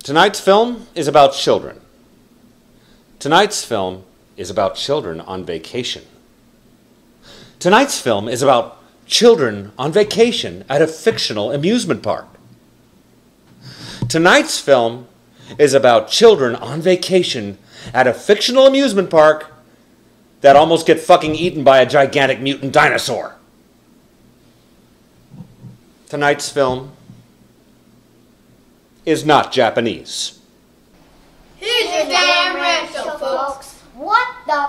Tonight's film is about children. Tonight's film is about children on vacation. Tonight's film is about children on vacation at a fictional amusement park. Tonight's film is about children on vacation at a fictional amusement park that almost get fucking eaten by a gigantic mutant dinosaur. Tonight's film is not Japanese. Here's your damn rental, folks. What the?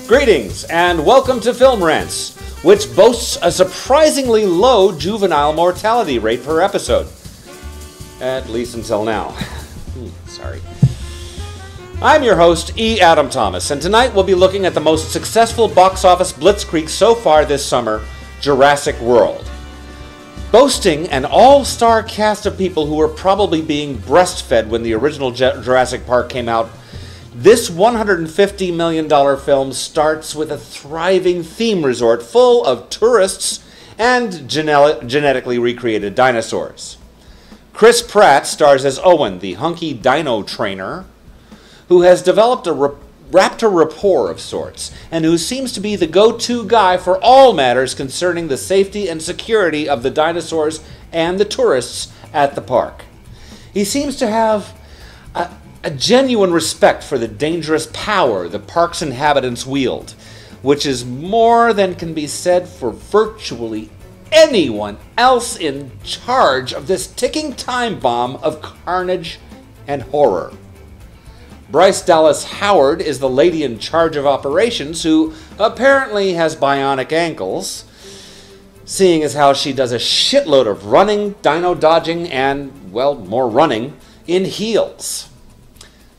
Greetings and welcome to Film Rants, which boasts a surprisingly low juvenile mortality rate per episode. At least until now. Sorry. I'm your host, E. Adam Thomas, and tonight we'll be looking at the most successful box office blitzkrieg so far this summer, Jurassic World. Boasting an all-star cast of people who were probably being breastfed when the original Jurassic Park came out, this $150 million film starts with a thriving theme resort full of tourists and genetically recreated dinosaurs. Chris Pratt stars as Owen, the hunky dino trainer, who has developed a raptor rapport of sorts, and who seems to be the go-to guy for all matters concerning the safety and security of the dinosaurs and the tourists at the park. He seems to have a genuine respect for the dangerous power the park's inhabitants wield, which is more than can be said for virtually anyone else in charge of this ticking time bomb of carnage and horror. Bryce Dallas Howard is the lady in charge of operations who apparently has bionic ankles, seeing as how she does a shitload of running, dino dodging, and, well, more running, in heels.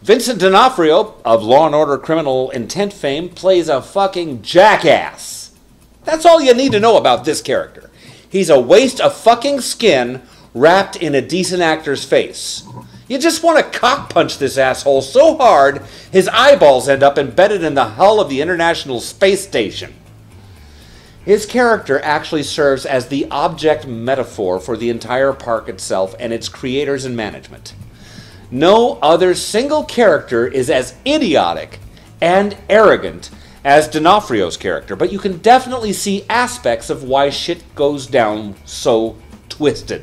Vincent D'Onofrio, of Law & Order Criminal Intent fame, plays a fucking jackass. That's all you need to know about this character. He's a waste of fucking skin wrapped in a decent actor's face. You just want to cock-punch this asshole so hard, his eyeballs end up embedded in the hull of the International Space Station. His character actually serves as the object metaphor for the entire park itself and its creators and management. No other single character is as idiotic and arrogant as D'Onofrio's character, but you can definitely see aspects of why shit goes down so twisted.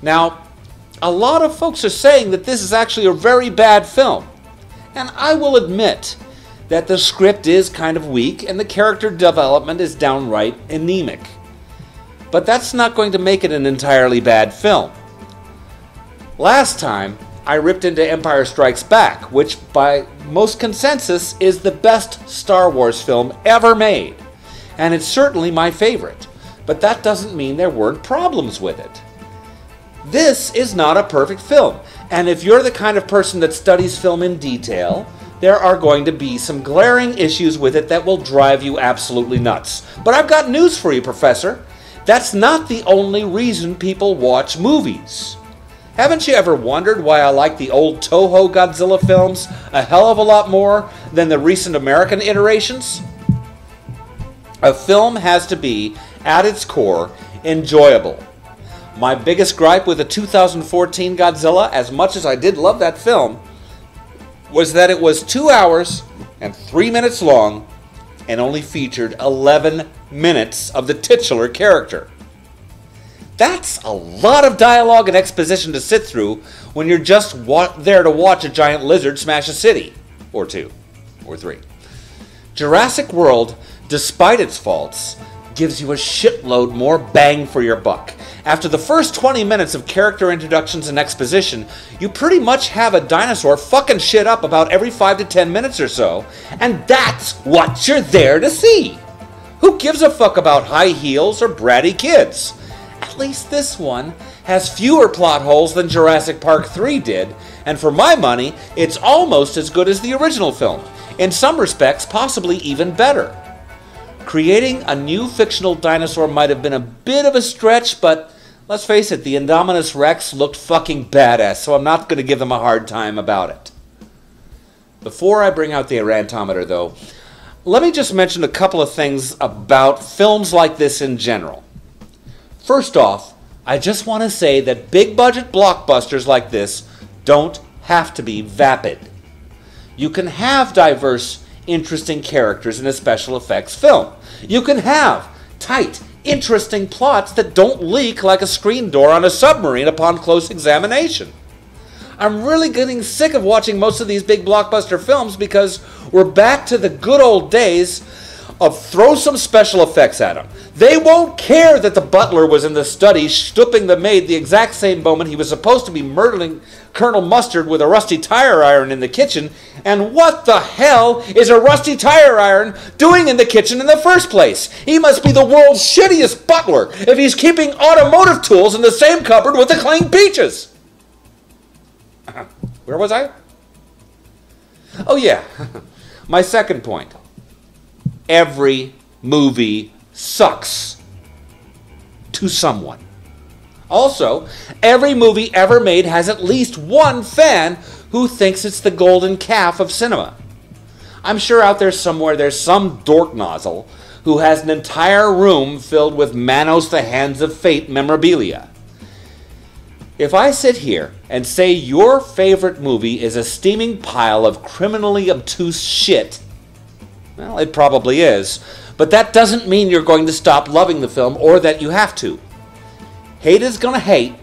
Now, a lot of folks are saying that this is actually a very bad film, and I will admit that the script is kind of weak and the character development is downright anemic. But that's not going to make it an entirely bad film. Last time, I ripped into Empire Strikes Back, which by most consensus is the best Star Wars film ever made. And it's certainly my favorite, but that doesn't mean there weren't problems with it. This is not a perfect film, and if you're the kind of person that studies film in detail, there are going to be some glaring issues with it that will drive you absolutely nuts. But I've got news for you, Professor. That's not the only reason people watch movies. Haven't you ever wondered why I like the old Toho Godzilla films a hell of a lot more than the recent American iterations? A film has to be, at its core, enjoyable. My biggest gripe with the 2014 Godzilla, as much as I did love that film, was that it was 2 hours and 3 minutes long and only featured 11 minutes of the titular character. That's a lot of dialogue and exposition to sit through when you're just there to watch a giant lizard smash a city. Or two. Or three. Jurassic World, despite its faults, gives you a shitload more bang for your buck. After the first 20 minutes of character introductions and exposition, you pretty much have a dinosaur fucking shit up about every 5 to 10 minutes or so, and that's what you're there to see. Who gives a fuck about high heels or bratty kids? At least this one has fewer plot holes than Jurassic Park 3 did, and for my money, it's almost as good as the original film. In some respects, possibly even better. Creating a new fictional dinosaur might have been a bit of a stretch, but let's face it, the Indominus Rex looked fucking badass, so I'm not going to give them a hard time about it. Before I bring out the rantometer, though, let me just mention a couple of things about films like this in general. First off, I just want to say that big-budget blockbusters like this don't have to be vapid. You can have diverse, interesting characters in a special effects film. You can have tight, interesting plots that don't leak like a screen door on a submarine upon close examination. I'm really getting sick of watching most of these big blockbuster films because we're back to the good old days of throw some special effects at them. They won't care that the butler was in the study stooping the maid the exact same moment he was supposed to be murdering Colonel Mustard with a rusty tire iron in the kitchen. And what the hell is a rusty tire iron doing in the kitchen in the first place? He must be the world's shittiest butler if he's keeping automotive tools in the same cupboard with the clean peaches. Where was I? Oh yeah, my second point. Every movie sucks to someone. Also, every movie ever made has at least one fan who thinks it's the golden calf of cinema. I'm sure out there somewhere there's some dork nozzle who has an entire room filled with Manos the Hands of Fate memorabilia. If I sit here and say your favorite movie is a steaming pile of criminally obtuse shit, well, it probably is, but that doesn't mean you're going to stop loving the film or that you have to. Hate is gonna hate,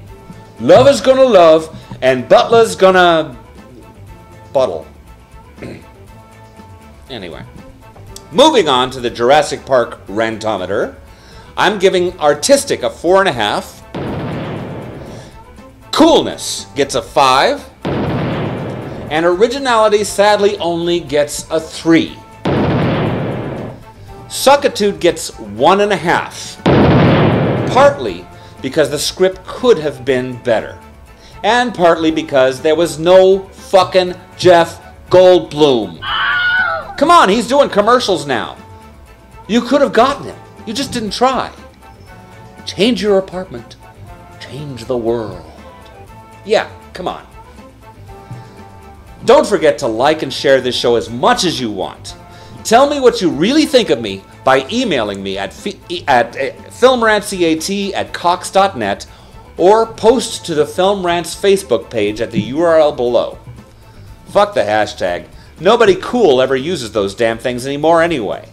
love is gonna love, and Butler's gonna buttle. Anyway, moving on to the Jurassic Park rantometer, I'm giving Artistic a 4.5. Coolness gets a 5. And Originality sadly only gets a 3. Suckitude gets 1.5. Partly because the script could have been better. And partly because there was no fucking Jeff Goldblum. Come on, he's doing commercials now. You could have gotten him. You just didn't try. Change your apartment. Change the world. Yeah, come on. Don't forget to like and share this show as much as you want. Tell me what you really think of me by emailing me at filmrantscat@cox.net or post to the Film Rants Facebook page at the URL below. Fuck the hashtag. Nobody cool ever uses those damn things anymore anyway.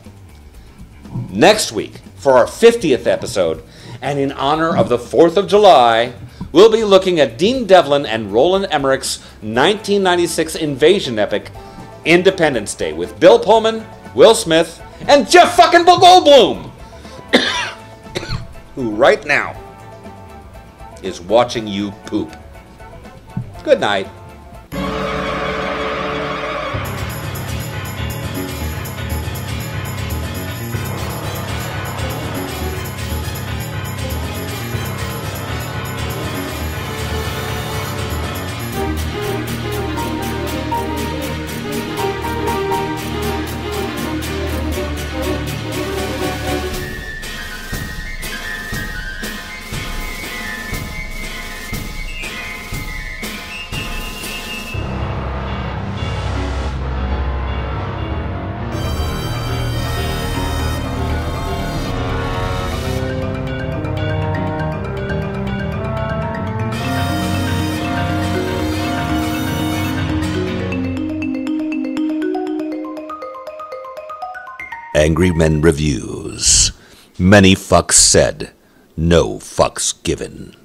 Next week, for our 50th episode, and in honor of the 4th of July, we'll be looking at Dean Devlin and Roland Emmerich's 1996 invasion epic, Independence Day, with Bill Pullman, Will Smith, and Jeff fucking Goldblum, who right now is watching you poop. Good night. Angry Men Reviews. Many fucks said, no fucks given.